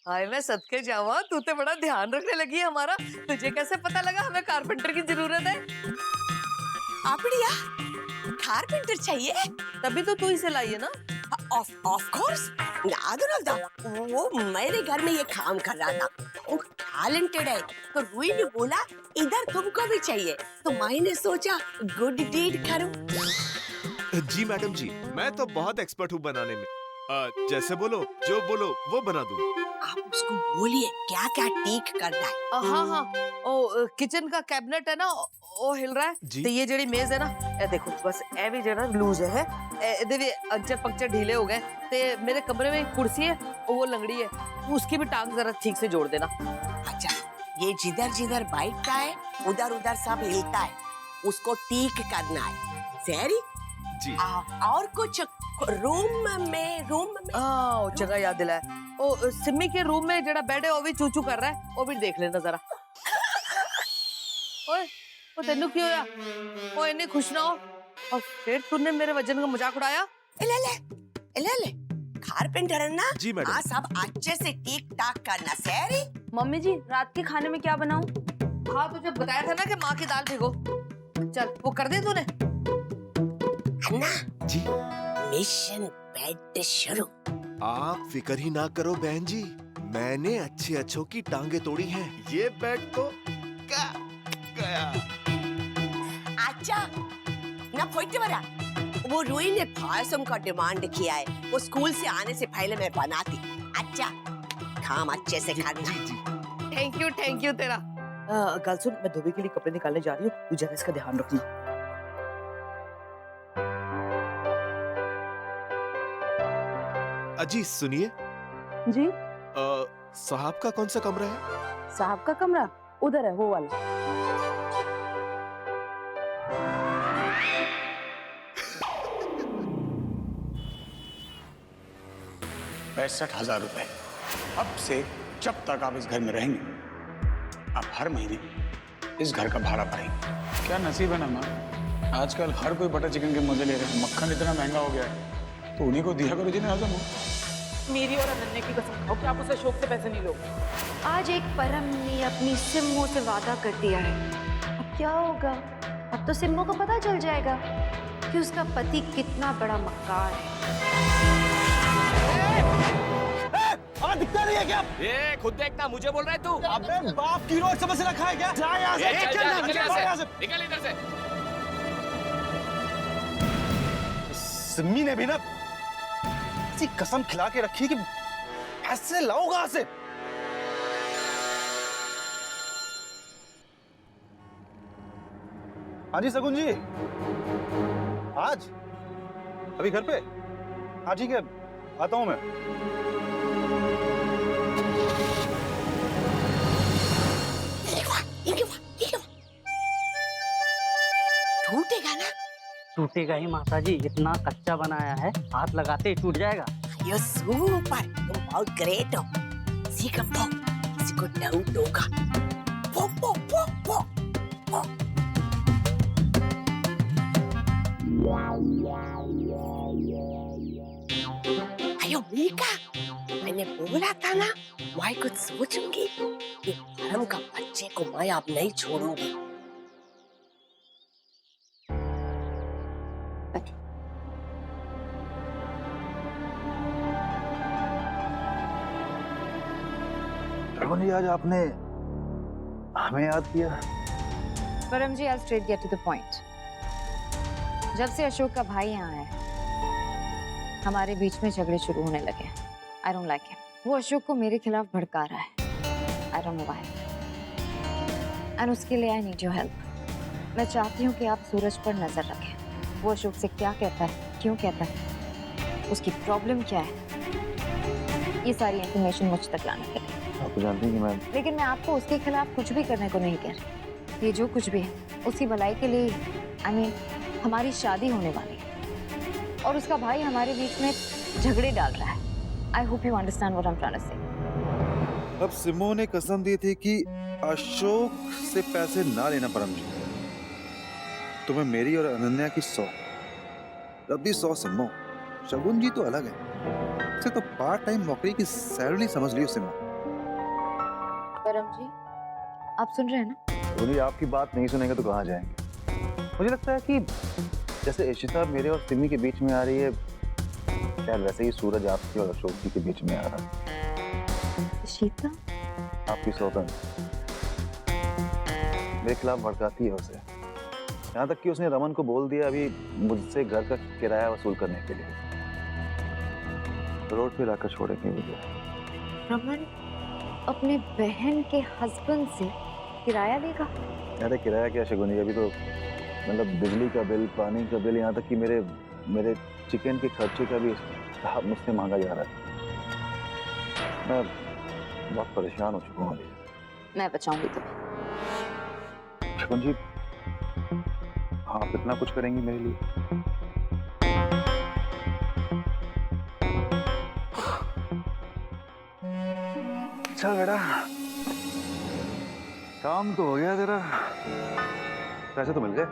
हाय मैं सदके जावा, तू तो बड़ा ध्यान रखने लगी है हमारा। तुझे कैसे पता लगा हमें कारपेंटर की जरूरत है? आपड़िया कारपेंटर चाहिए? तभी तो तू इसे लाई है ना। Of course. वो मेरे घर में ये काम कर रहा था, वो टैलेंटेड है। तो रूही ने बोला इधर तुमको भी चाहिए, तो मैंने सोचा गुड डीड करूं। जी मैडम जी, मैं तो बहुत एक्सपर्ट हूँ बनाने में। जैसे बोलो, जो बोलो वो बना दूँ। आप उसको बोलिए क्या क्या ठीक करना है। हाँ हाँ, ओ किचन का कैबिनेट है ना, वो हिल रहा है। जी? तो ये जेडी मेज है ना, ए देखो बस ए भी जरा लूज है। ए भी अंचर पंक्चर ढीले हो गए। ते मेरे कमरे में एक कुर्सी है, वो लंगड़ी है, उसकी भी टांग जरा ठीक से जोड़ देना। अच्छा, ये जिधर जिधर बैठता है उधर उधर सब हिलता है, उसको ठीक करना है। सही जी। और कुछ रूम में वो जगह याद दिलाया। ओ सिमी के रूम में जरा बेड है, वो भी चूचू कर रहा है, वो भी देख लेना जरा। ओए वो तेनू क्यों होया? ओ इन्हें खुश ना हो और फिर तूने मेरे वजन का मजाक उड़ाया। ले कारपेंटर है ना। जी मैडम। सब अच्छे से ठीक ठाक करना। सही मम्मी जी, रात के खाने में क्या बनाऊं? हाँ तुझे बताया था ना कि माँ की दाल भिगो। चल वो कर दे तूने। अन्ना जी। मिशन बेड शुरू। आप फिक्र ही ना करो बहन जी, मैंने अच्छे अच्छों की टांगे तोड़ी हैं। ये बेड तो गया। अच्छा ना फोइटे बरा, वो रूही ने पायसम का डिमांड किया है, वो स्कूल से आने से पहले मैं बनाती। अच्छा काम अच्छे से करना। जी जी। थैंक यू तेरा। गल सुन, मैं धोबी के लिए कपड़े निकालने जा रही हूँ, तू जरा इसका ध्यान रखना। अजी सुनिए। जी? साहब का कौन सा कमरा है? साहब का कमरा उधर है, वो वाला। ₹65,000। अब से जब तक आप इस घर में रहेंगे, आप हर महीने इस घर का भाड़ा भरेंगे। क्या नसीब है ना माँ, आजकल हर कोई बटर चिकन के मजे ले रहे हैं। मक्खन इतना महंगा हो गया है, तो उन्हीं को दिया करो जिन्हें हजम हो। मेरी और अनन्या की कसम खाओ कि आप उसे शौक से पैसे नहीं लोगे। आज एक परम ने अपनी सिम्मो से वादा कर दिया है। अब क्या होगा? अब तो सिम्मो को पता चल जाएगा कि उसका पति कितना बड़ा मक्कार है। दिखता नहीं है क्या? ये खुद देखना, मुझे बोल रहा है तू? अबे बाप की रोड समझ रखा है क्या? जा यहाँ से, चल यहाँ से। निकल इधर से। सिम्मी ने भी ना ऐसी कसम खिला के रखी कि ऐसे लाओ कहाँ से? हाँ जी सगुन जी, आज अभी घर पे? हाँ ठीक है, आता हूं मैं। टूटेगा ना? टूटेगा ही माताजी, इतना कच्चा बनाया है, हाथ लगाते ही टूट जाएगा। यू सुपर, तुम बहुत ग्रेट हो। सीखो किसी को डाउट होगा। पो पो पो पो पो। अयो मीका, मैंने बोला था ना मैं कुछ सोचूंगी। ये धर्म का बच्चे को मैं अब नहीं छोड़ूंगी। रघुन जी, आज आपने हमें याद किया। परम जी, I'll straight get to the point. जब से अशोक का भाई यहाँ है, हमारे बीच में झगड़े शुरू होने लगे। I don't like him. वो अशोक को मेरे खिलाफ भड़का रहा है। I don't know why. And उसके लिए I need your help. मैं चाहती हूँ कि आप सूरज पर नजर रखें। वो अशोक से क्या कहता है, क्यों कहता है, उसकी प्रॉब्लम क्या है, ये सारी इंफॉर्मेशन मुझ तक लाने के लिए। आप तो जानती हैं कि मैं, लेकिन मैं आपको उसके खिलाफ कुछ भी करने को नहीं कह रही। ये जो कुछ भी है उसकी भलाई के लिए। I mean, हमारी शादी होने वाली है और उसका भाई हमारे बीच में झगड़े डाल रहा है। I hope you understand what I'm trying to say. अब सिमो ने कसम दी थी कि अशोक से पैसे ना लेना। परम जी, तुम्हें मेरी और अनन्या की 100, रब्बी 100 सिमो। शगुन जी तो अलग है, इसे तो पार्ट टाइम नौकरी की सैलरी समझ ली सिमो। परम जी, आप सुन रहे हैं ना? धोनी आपकी बात नहीं सुनेंगे तो कहाँ जाएंगे? मुझे लगता है कि जैसे इशिता मेरे और सिमी के बीच में आ रही है, शायद वैसे ही सूरज आपकी और अशोक जी के बीच में आ रहा है। इशिता? आपकी सौतन मेरे खिलाफ भड़काती है उसे, यहाँ तक कि उसने रमन को बोल दिया अभी मुझसे घर का किराया वसूल करने के लिए। रोड पे लाकर छोड़ेंगे मुझे। रमन अपने बहन के हस्बैंड से किराया लेगा? अरे किराया क्या शगुनी, अभी तो मतलब बिजली का बिल, पानी का बिल, यहाँ तक कि मेरे चिकन के खर्चे का भी मुझसे मांगा जा रहा है। मैं बहुत परेशान हो चुका हूँ अभी। मैं बचाऊंगी तुम्हें। शगुन जी, आप इतना कुछ करेंगी मेरे लिए? चल बेटा, काम तो हो गया तेरा, पैसे तो मिल गए।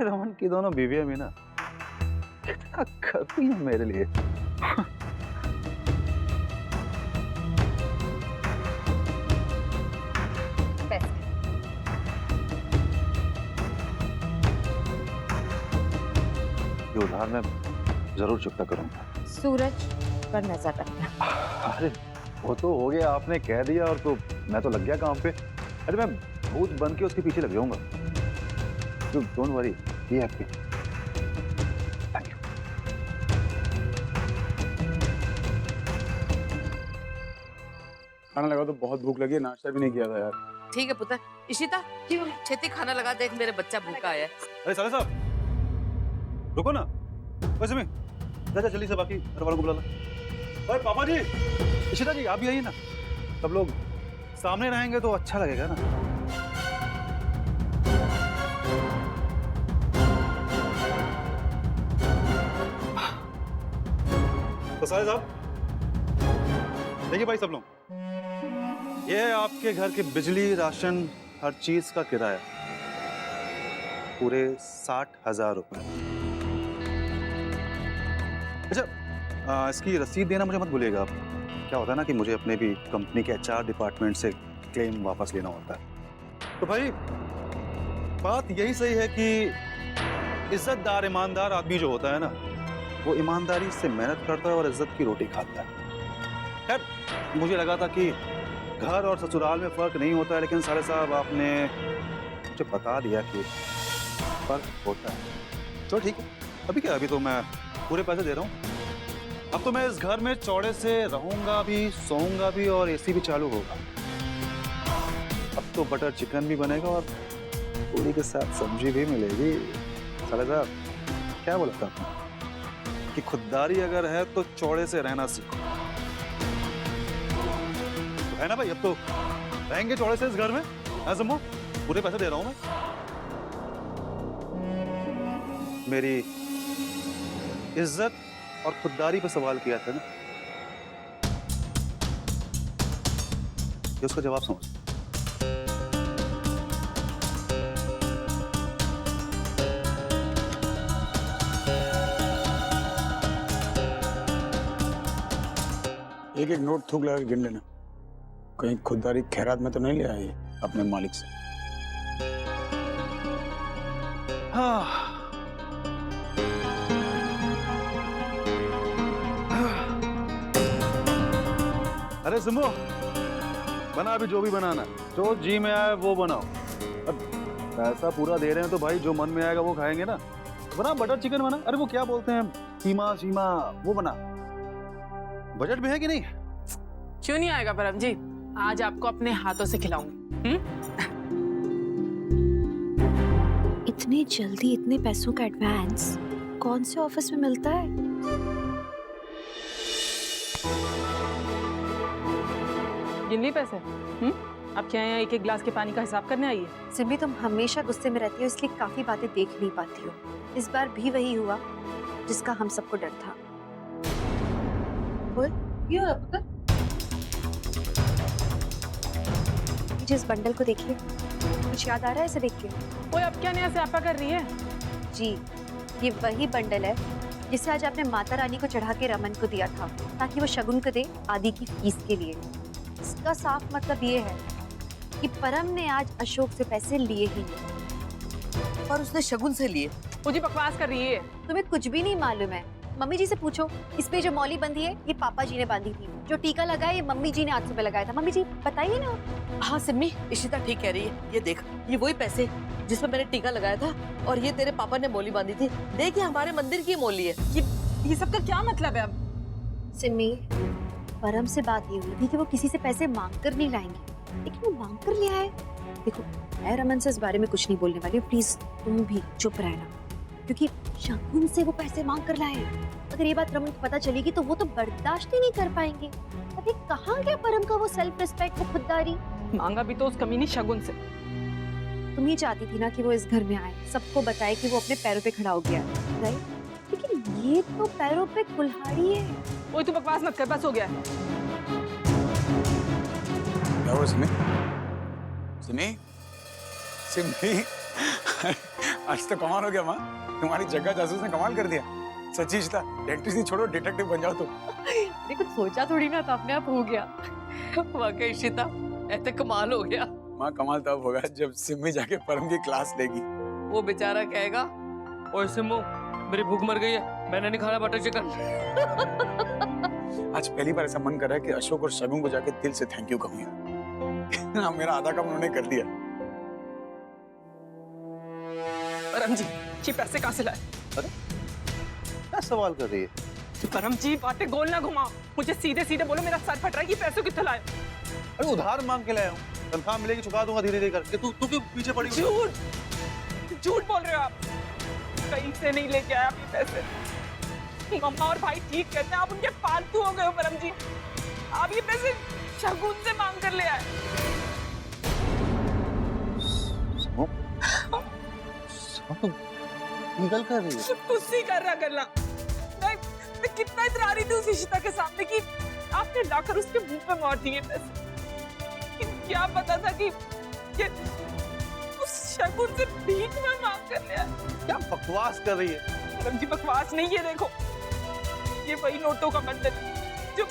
रमन की दोनों बीवियां भी ना कितना करती हैं मेरे लिए। ये उधार मैं जरूर चुकता करूंगा। सूरज पर नजर रखना। अरे वो तो हो गया, आपने कह दिया और तो मैं तो लग गया काम पे। अरे मैं भूत बन के उसके पीछे लग जाऊंगा। Don't worry, be happy. Thank you. खाना लगा तो बहुत भूख लगी है, नाश्ता भी नहीं किया था यार। ठीक है पुत्र। इशिता छेती खाना लगा, देख मेरे बच्चा भूखा है। अरे साले साहब रुको ना, वैसे में जा जल्दी से बाकी घर वालों को बुला ला। अरे पापा जी, इशिता जी आप भी आइए ना, सब लोग सामने रहेंगे तो अच्छा लगेगा ना। तो साले साहब देखिए भाई, सब लोग ये है आपके घर के बिजली, राशन, हर चीज का किराया, पूरे 60,000 रुपए। अच्छा इसकी रसीद देना मुझे मत भूलिएगा आप। क्या होता है ना कि मुझे अपने भी कंपनी के HR डिपार्टमेंट से क्लेम वापस लेना होता है। तो भाई बात यही सही है कि इज्जतदार ईमानदार आदमी जो होता है ना, वो ईमानदारी से मेहनत करता है और इज्जत की रोटी खाता है। खैर मुझे लगा था कि घर और ससुराल में फर्क नहीं होता है, लेकिन साले साहब आपने मुझे बता दिया कि फर्क होता है। चलो ठीक है, अभी क्या, अभी तो मैं पूरे पैसे दे रहा हूँ। अब तो मैं इस घर में चौड़े से रहूंगा भी, सोऊंगा भी और AC भी चालू होगा। अब तो बटर चिकन भी बनेगा और पूरी के साथ सब्जी भी मिलेगी। साले साहब क्या बोला था आपने कि खुददारी अगर है तो चौड़े से रहना सीखो, तो है ना भाई? अब तो रहेंगे चौड़े से इस घर में। जम्मू पूरे पैसे दे रहा हूं मैं। मेरी इज्जत और खुददारी पे सवाल किया था ना, ये उसका जवाब समझ। एक एक नोट थूक लगा के गिन लेना, कहीं खुददारी खैरात में तो नहीं ले आई अपने मालिक से। हाँ अरे सिम्बो, बना अभी जो भी बनाना, जो जी में आए वो बनाओ। अब पैसा पूरा दे रहे हैं तो भाई जो मन में आएगा वो खाएंगे ना। बना बटर चिकन बना, अरे वो क्या बोलते हैं, कीमा शीमा, वो बना। बजट में है कि नहीं? क्यों नहीं आएगा परम जी, आज आपको अपने हाथों से खिलाऊंगी। इतनी जल्दी इतने पैसों का एडवांस कौन से ऑफिस में मिलता है? गिन ली पैसे? अब क्या यहाँ एक एक गिलास के पानी का हिसाब करने आई है? सिम्बी, तुम हमेशा गुस्से में रहती हो, इसलिए काफी बातें देख नहीं पाती हो। इस बार भी वही हुआ जिसका हम सबको डर था। ये हो पुत्र, जिस बंडल को देखिए, कुछ याद आ रहा है इसे देख के? ओए अब क्या नया स्यापा कर रही है? जी, ये वही बंडल है जिसे आज आपने माता रानी को चढ़ा के रमन को दिया था, ताकि वो शगुन को दे आदि की फीस के लिए। इसका साफ मतलब ये है कि परम ने आज अशोक से पैसे लिए ही नहीं। और उसने शगुन से लिए। मुझे बकवास कर रही है। तुम्हें कुछ भी नहीं मालूम है। मम्मी जी से पूछो, इस पे जो मौली बंधी है ये पापा जी ने बांधी थी, जो टीका लगा है ये मम्मी जी ने आज सुबह लगाया था। मम्मी जी बताइए ना। हाँ सिम्मी, इशिता ठीक कह रही है। ये देख, ये वही पैसे जिसमें मैंने टीका लगाया था और ये तेरे पापा ने मोली बांधी थी। देख, ये हमारे मंदिर की मोली है। ये सब का क्या मतलब है अब? सिम्मी, परम से बात ये हुई थी कि वो किसी से पैसे मांग कर नहीं लाएंगे, लेकिन वो मांग कर ले आए। देखो, मैं रमन से इस बारे में कुछ नहीं बोलने वाली हूँ, प्लीज तुम भी चुप रहना, क्योंकि शगुन से वो पैसे मांग कर लाए। अगर ये बात रमन को पता चलेगी तो वो तो बर्दाश्त ही नहीं कर पाएंगे। अरे कहाँ गया परम का वो सेल्फ रिस्पेक्ट, वो खुददारी? मांगा भी तो उस कमीनी शगुन से। तुम ही चाहती थी ना कि वो इस घर में आए, सबको बताए कि वो अपने पैरों पे खड़ा हो गया, राइट? लेकिन ये तो पैरों पे कुल्हाड़ी है। कोई तू बकवास मत कर, बस हो गया। क्या हुआ सिमी? सिमी? सिमी? आज तो कमाल हो गया माँ, तुम्हारी जगह जासूस ने कमाल कर दिया। सच्ची इशिता, डेंटिस्ट नहीं छोड़ो, डिटेक्टिव बन जाओ तुम। ये कुछ सोचा थोड़ी ना था, अपने आप हो गया। वाकई इशिता, ऐसे कमाल हो गया। माँ कमाल तब होगा जब सिमी जाके परम की क्लास लेगी। वो बेचारा कहेगा, ओए सिम्मू, मेरी भूख मर गई है, मैंने नहीं खाना बटर चिकन। आज पहली बार ऐसा मन कर रहा है कि अशोक और शगुन को जाके दिल से थैंक यू कहूँ यार। मेरा आधा काम उन्होंने कर दिया। परम जी, ये पैसे कहाँ से लाए? क्या सवाल कर रही है? परम जी, बातें गोल ना घुमाओ, मुझे सीधे सीधे बोलो, मेरा सर फट रहा है। ये पैसे कितने लाए? अरे उधार मांग के लाया हूँ, तनख्वाह मिलेगी चुका दूंगा धीरे धीरे करके। तू क्यों पीछे पड़ी हुई है? झूठ बोल रहे हो आप। कहीं से नहीं लेके आया आप ये पैसे। मम्मा और भाई ठीक कहते हैं, आप उनके फालतू हो गए हो परम जी। आप ये पैसे शगुन से मांग कर ले आए। निकल कर रही है। कुछ कर रहा करना। मैं कितना इतरारी थी उस इशिता के सामने कि आपने लाकर उसके मुंह पे मार दिए पैसे। क्या पता था कि ये उस शगुन से भीख में मांग कर ले आए। क्या बकवास कर रही है? परम जी, बकवास नहीं, ये देखो, ये वही नोटों का बंडल जो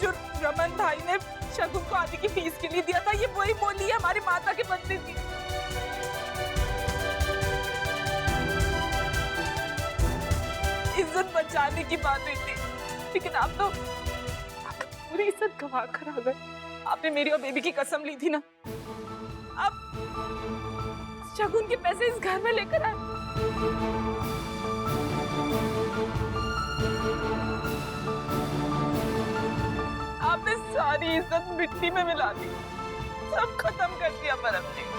जो रमन भाई ने शगुन को आदि की फीस के लिए दिया था। ये वही बोली है, हमारी माता के बदले थी। इज्जत बचाने की बात हुई थी, लेकिन आप तो पूरी इज्जत गवा कर आ गए। आपने मेरी और बेबी की कसम ली थी ना, अब शगुन के पैसे इस घर में लेकर आए। आपने सारी इज्जत मिट्टी में मिला दी, सब खत्म कर दिया परम जी।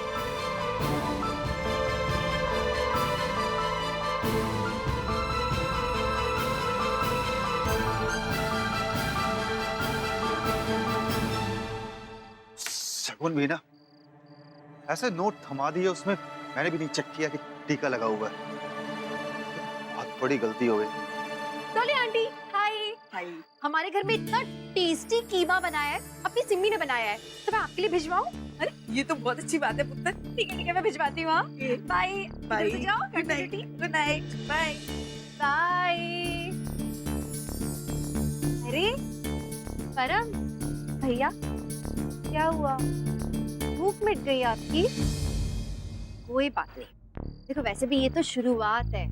शगुन भी ना ऐसे नोट थमा दिए उसमें, मैंने भी नहीं चेक किया कि टीका लगा हुआ है। बहुत बड़ी गलती हो गई। डॉली आंटी, हाय। हाय। हमारे घर में इतना टेस्टी कीमा बनाया है, अपनी सिम्मी ने बनाया है, तो मैं आपके लिए भिजवाऊं? अरे ये तो बहुत अच्छी बात है पुत्र। ठीक है, मैं भिजवाती हूँ। Bye bye. जाओ, good night. Good night, bye bye. अरे परम भैया, क्या हुआ? भूख मिट गई आपकी? कोई बात नहीं, देखो वैसे भी ये तो शुरुआत है।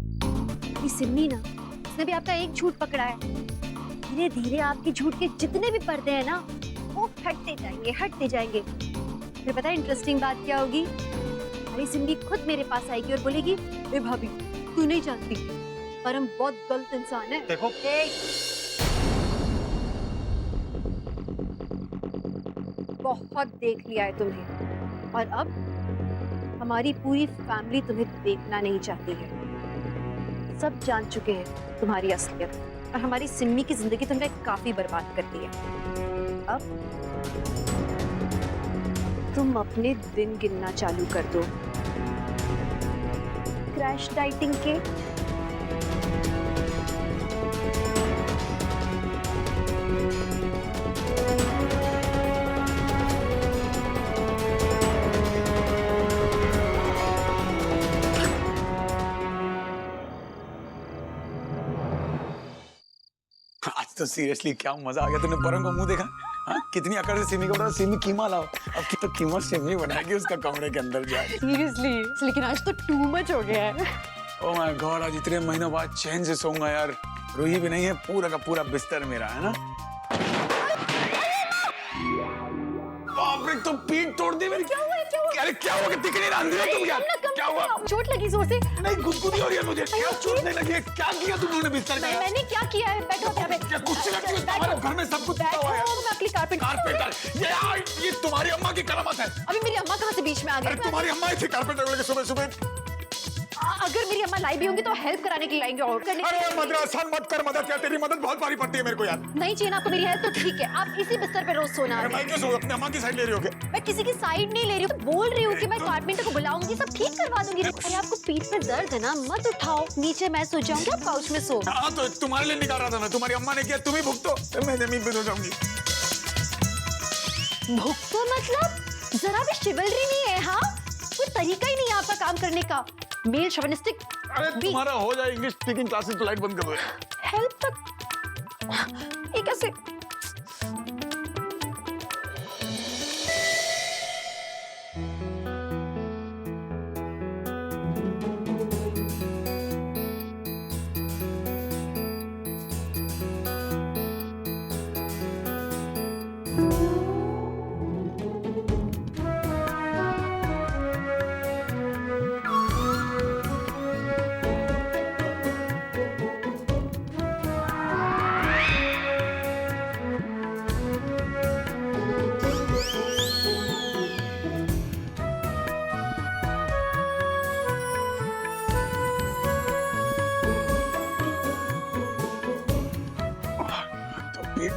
अभी सिम्मी ना, उसने भी आपका एक झूठ पकड़ा है। धीरे धीरे आपके झूठ के जितने भी पर्दे हैं ना, वो हटते जाएंगे। फिर पता है इंटरेस्टिंग बात क्या होगी? हमारी सिम्मी खुद मेरे पास आएगी और बोलेगी, ए भाभी, तू नहीं जानती, परम बहुत गलत इंसान है। देखो, बहुत देख लिया है तुम्हें, और अब हमारी पूरी फैमिली तुम्हें देखना नहीं चाहती है। सब जान चुके हैं तुम्हारी असलियत, और हमारी सिम्मी की जिंदगी तुमने काफी बर्बाद कर दी है। अब तुम अपने दिन गिनना चालू कर दो, क्रैश डाइटिंग के। आज तो सीरियसली क्या मजा आ गया। तूने परम का मुंह देखा? हाँ, कितनी अकड़ से सिमी को बोला सिमी कीमा लाओ, अब की तो कीमा सिमी बनाएगी उसका कमरे के अंदर जाए। सीरियसली लेकिन आज तो टू मच हो गया है। ओह माय गॉड, आज इतने महीनों बाद चैन से सोऊंगा यार। रूही भी नहीं है, पूरा का पूरा बिस्तर मेरा है ना। बाप रे, तो पीठ तोड़ दी मेरी। क्या हुआ? अरे क्या हुआ? दिख नहीं रहा तुम यार? क्या हुआ? चोट लगी जोर से। नहीं, गुदगुदी हो रही है मुझे। क्या चोट नहीं लगी है? क्या किया तुमने बिस्तर का? मैंने क्या किया है? बैठो यहाँ पे। क्या कुछ लगती है? तुम्हारे घर में सब कुछ टूटा हुआ है। मैं अपनी कारपेंटर, ये तुम्हारी अम्मा की करामत है। अभी मेरी अम्मा कहाँ से बीच में आ गई? तुम्हारी अम्मा ही थी कारपेंटर लेके सुबह सुबह। अगर मेरी अम्मा लाई भी होंगी तो हेल्प कराने के लिए लाएंगे और करने अरे मदरसान मत कर, मदद क्या, तेरी मदद बहुत भारी पड़ती है मेरे को यार। नहीं चाहिए ना आपको मेरी हेल्प तो ठीक है, आप इसी बिस्तर पे रोज सोना। मैं क्यों सोऊं? अपनी अम्मा की साइड ले रही हो क्या? मैं किसी की साइड नहीं ले रही हूँ, बोल रही हूँ कि मैं कारपेंटर को बुलाऊंगी, सब ठीक करवा दूंगी। अरे आपको पीठ में दर्द है ना, मत उठाओ, नीचे मैं सो जाऊंगी, आप काउच में सो। हाँ तो तुम्हारे लिए निकाल रहा था मैं, तुम्हारी अम्मा ने किया, तुम ही भुगतो, मैं जमीन पे सो जाऊंगी। भुगतो मतलब जरा भी शिवलरी नहीं है? हाँ, कोई तरीका ही नहीं है आपका काम करने का, मेल शोविनिस्टिक। अरे तुम्हारा हो जाए इंग्लिश स्पीकिंग क्लासेस तो लाइट बंद कर दो। हेल्प तक ये कैसे?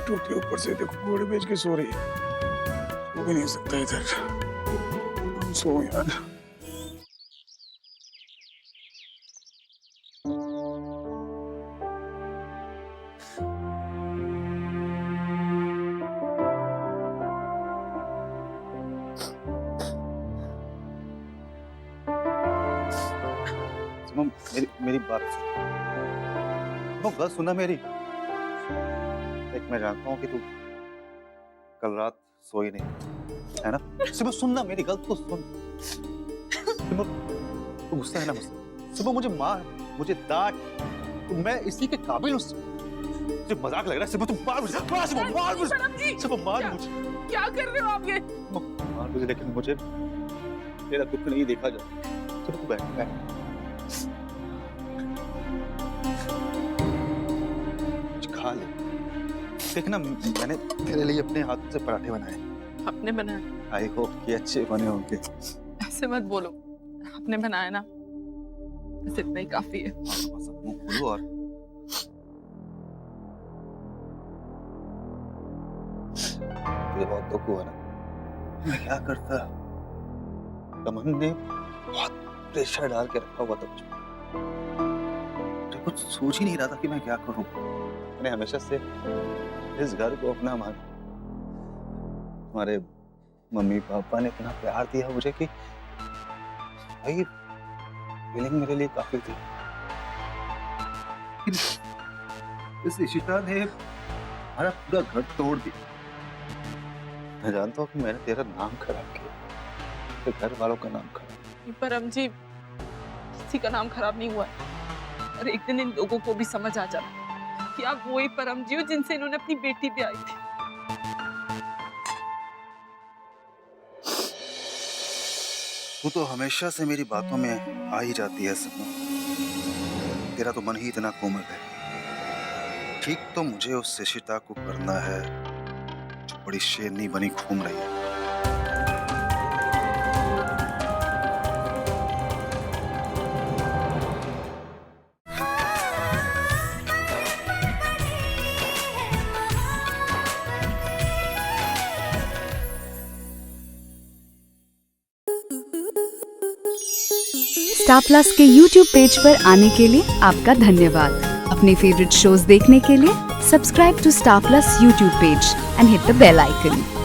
टूटे ऊपर से देखो घोड़े बेच के सो रही है, सो भी नहीं सकता इधर। हम सो यार। मेरी बात बस सुना मेरी। एक मैं जानता हूँ कि तू कल रात सोई नहीं है ना। सुबह सुनना मेरी गल तो सुन। तू गुस्सा है ना मुझसे? सुबह मुझे मार, मुझे डांट, तो मैं इसी के काबिल हूँ। तुझे मजाक लग रहा है? सुबह तुम मार मुझे, मार मुझे, सुबह मार मुझे। क्या कर रहे हो आप ये? मार मुझे, लेकिन मुझे तेरा दुख नहीं देखा जाता। सुबह तू बैठ खा ले। देखना मैंने तेरे लिए अपने हाथों से पराठे बनाए। आपने बनाए? आई होप कि अच्छे बने होंगे। ऐसे मत बोलो, आपने बनाया ना, बस इतना ही काफी है। बोलो। और तुझे बहुत दुख हुआ ना? मैं क्या करता? रमन ने बहुत प्रेशर डाल के रखा हुआ था मुझे। मुझे कुछ सोच ही नहीं रहा था कि मैं क्या करूं। मैंने हमेशा से इस घर को अपना माना। हमारे मम्मी पापा ने इतना प्यार दिया मुझे कि भाई फीलिंग मेरे लिए काफी थी। इस इशिता ने हमारा पूरा घर तोड़ दिया। मैं जानता हूँ कि मैंने तेरा नाम खराब किया, तेरे घर वालों का नाम खराब। परम जी, किसी का नाम खराब नहीं हुआ है। और एक दिन इन लोगों को भी समझ आ जाता कि आप वही परम जी हो जिनसे इन्होंने अपनी बेटी ब्याही थी। तू तो हमेशा से मेरी बातों में आ ही जाती है सपना। तेरा तो मन ही इतना कोमल है। ठीक तो मुझे उस इशिता को करना है जो बड़ी शेरनी बनी घूम रही है। स्टार प्लस के YouTube पेज पर आने के लिए आपका धन्यवाद। अपने फेवरेट शोज देखने के लिए subscribe to Star Plus YouTube page and hit the bell icon.